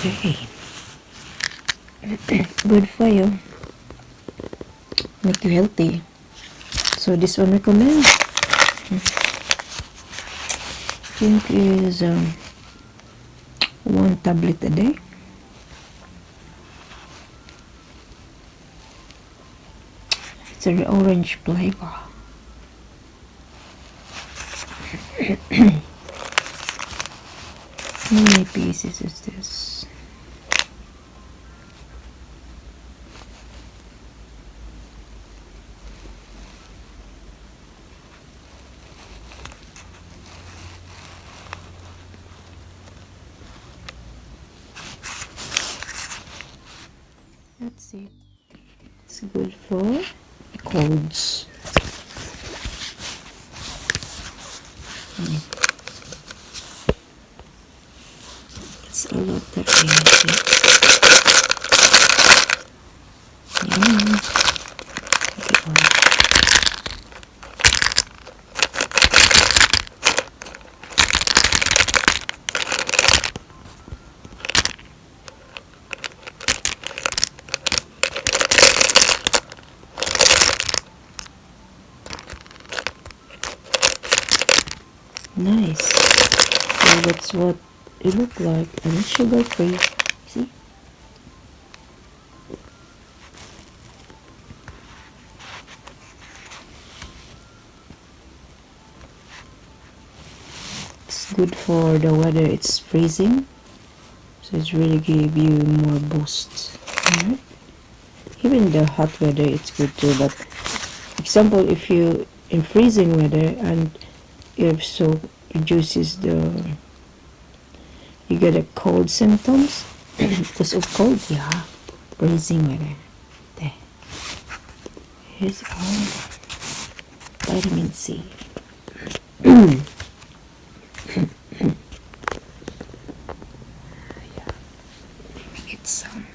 Okay. Good for you. Make you healthy. So this one recommend. I think is 1 tablet a day. It's an orange flavor. How many pieces is this? That's it. It's good for colds. It's a lot of energy. Nice. So that's what it looked like, and it's sugar free. See? It's good for the weather. It's freezing, so it's really give you more boost. Alright. Even the hot weather, it's good too. But example, if you in freezing weather and if so reduces the you get a cold symptoms because of cold, yeah, freezing weather. There. Here's our vitamin C. Yeah. Get some.